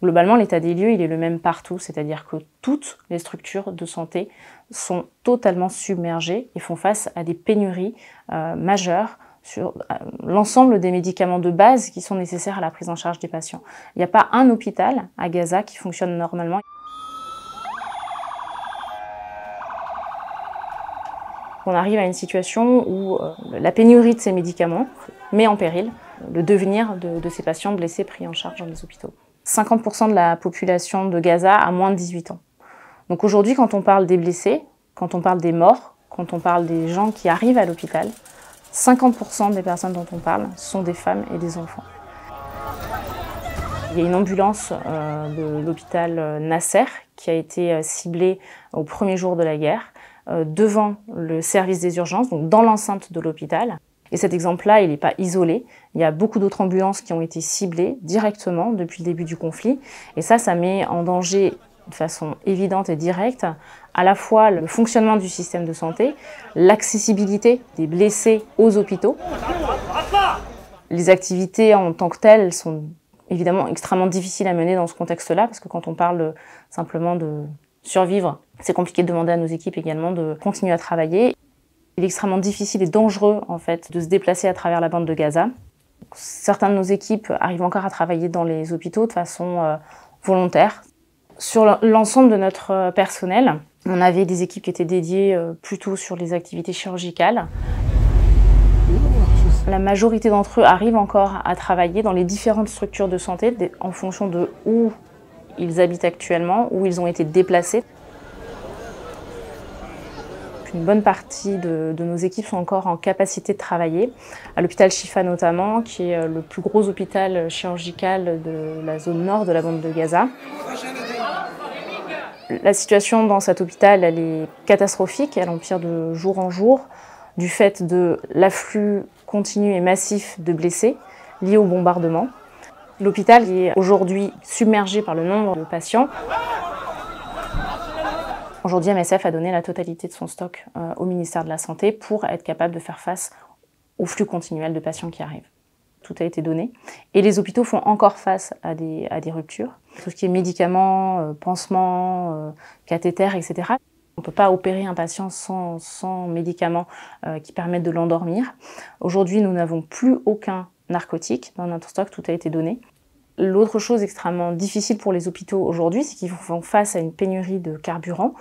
Globalement, l'état des lieux, il est le même partout, c'est-à-dire que toutes les structures de santé sont totalement submergées et font face à des pénuries majeures sur l'ensemble des médicaments de base qui sont nécessaires à la prise en charge des patients. Il n'y a pas un hôpital à Gaza qui fonctionne normalement. On arrive à une situation où la pénurie de ces médicaments met en péril le devenir de ces patients blessés pris en charge dans les hôpitaux. 50% de la population de Gaza a moins de 18 ans. Donc aujourd'hui, quand on parle des blessés, quand on parle des morts, quand on parle des gens qui arrivent à l'hôpital, 50% des personnes dont on parle sont des femmes et des enfants. Il y a une ambulance de l'hôpital Nasser qui a été ciblée au premier jour de la guerre devant le service des urgences, donc dans l'enceinte de l'hôpital. Et cet exemple-là, il n'est pas isolé. Il y a beaucoup d'autres ambulances qui ont été ciblées directement depuis le début du conflit. Et ça met en danger de façon évidente et directe à la fois le fonctionnement du système de santé, l'accessibilité des blessés aux hôpitaux. Les activités en tant que telles sont évidemment extrêmement difficiles à mener dans ce contexte-là, parce que quand on parle simplement de survivre, c'est compliqué de demander à nos équipes également de continuer à travailler. Il est extrêmement difficile et dangereux en fait de se déplacer à travers la bande de Gaza. Certains de nos équipes arrivent encore à travailler dans les hôpitaux de façon volontaire. Sur l'ensemble de notre personnel, on avait des équipes qui étaient dédiées plutôt sur les activités chirurgicales. La majorité d'entre eux arrivent encore à travailler dans les différentes structures de santé en fonction de où ils habitent actuellement, où ils ont été déplacés. Une bonne partie de nos équipes sont encore en capacité de travailler, à l'hôpital Shifa notamment, qui est le plus gros hôpital chirurgical de la zone nord de la bande de Gaza. La situation dans cet hôpital, elle est catastrophique, elle empire de jour en jour, du fait de l'afflux continu et massif de blessés liés au bombardement. L'hôpital est aujourd'hui submergé par le nombre de patients. Aujourd'hui, MSF a donné la totalité de son stock au ministère de la Santé pour être capable de faire face au flux continuel de patients qui arrivent. Tout a été donné. Et les hôpitaux font encore face à des ruptures. Tout ce qui est médicaments, pansements, cathéters, etc. On ne peut pas opérer un patient sans médicaments qui permettent de l'endormir. Aujourd'hui, nous n'avons plus aucun narcotique dans notre stock, tout a été donné. L'autre chose extrêmement difficile pour les hôpitaux aujourd'hui, c'est qu'ils font face à une pénurie de carburant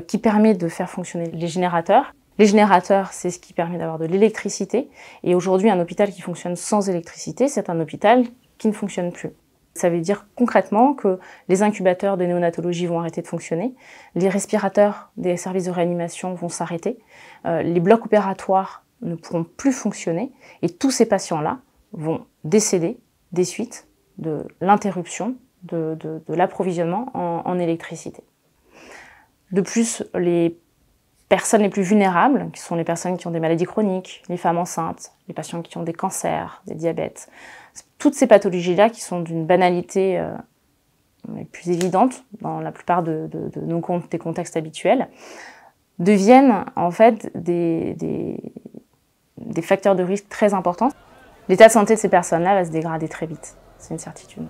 qui permet de faire fonctionner les générateurs. Les générateurs, c'est ce qui permet d'avoir de l'électricité. Et aujourd'hui, un hôpital qui fonctionne sans électricité, c'est un hôpital qui ne fonctionne plus. Ça veut dire concrètement que les incubateurs de néonatologie vont arrêter de fonctionner, les respirateurs des services de réanimation vont s'arrêter, les blocs opératoires ne pourront plus fonctionner et tous ces patients-là vont décéder des suites de l'interruption de l'approvisionnement en électricité. De plus, les personnes les plus vulnérables, qui sont les personnes qui ont des maladies chroniques, les femmes enceintes, les patients qui ont des cancers, des diabètes, toutes ces pathologies-là qui sont d'une banalité les plus évidente dans la plupart des contextes habituels, deviennent en fait des facteurs de risque très importants. L'état de santé de ces personnes-là va se dégrader très vite. C'est une certitude.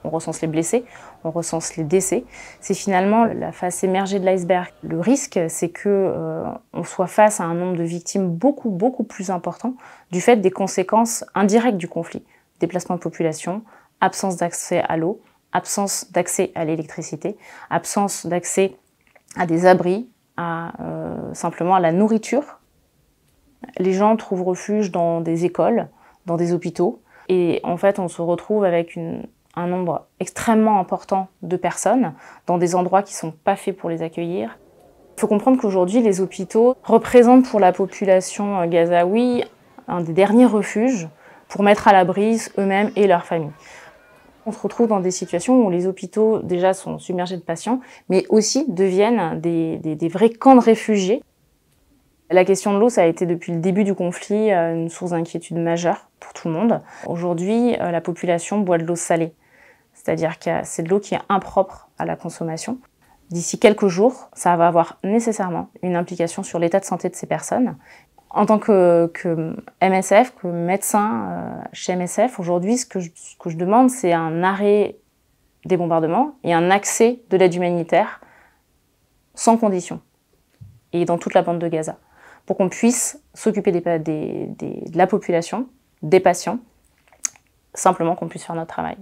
On recense les blessés, on recense les décès. C'est finalement la face émergée de l'iceberg. Le risque, c'est qu'on soit face à un nombre de victimes beaucoup plus important du fait des conséquences indirectes du conflit. Déplacement de population, absence d'accès à l'eau, absence d'accès à l'électricité, absence d'accès à des abris, simplement à la nourriture. Les gens trouvent refuge dans des écoles, dans des hôpitaux. Et en fait, on se retrouve avec un nombre extrêmement important de personnes dans des endroits qui ne sont pas faits pour les accueillir. Il faut comprendre qu'aujourd'hui, les hôpitaux représentent pour la population gazaoui un des derniers refuges pour mettre à l'abri eux-mêmes et leurs familles. On se retrouve dans des situations où les hôpitaux déjà sont submergés de patients, mais aussi deviennent des vrais camps de réfugiés. La question de l'eau, ça a été depuis le début du conflit une source d'inquiétude majeure pour tout le monde. Aujourd'hui, la population boit de l'eau salée, c'est-à-dire que c'est de l'eau qui est impropre à la consommation. D'ici quelques jours, ça va avoir nécessairement une implication sur l'état de santé de ces personnes. En tant que MSF, que médecin chez MSF, aujourd'hui, ce que je demande, c'est un arrêt des bombardements et un accès de l'aide humanitaire sans condition, et dans toute la bande de Gaza, pour qu'on puisse s'occuper de la population, des patients, simplement qu'on puisse faire notre travail.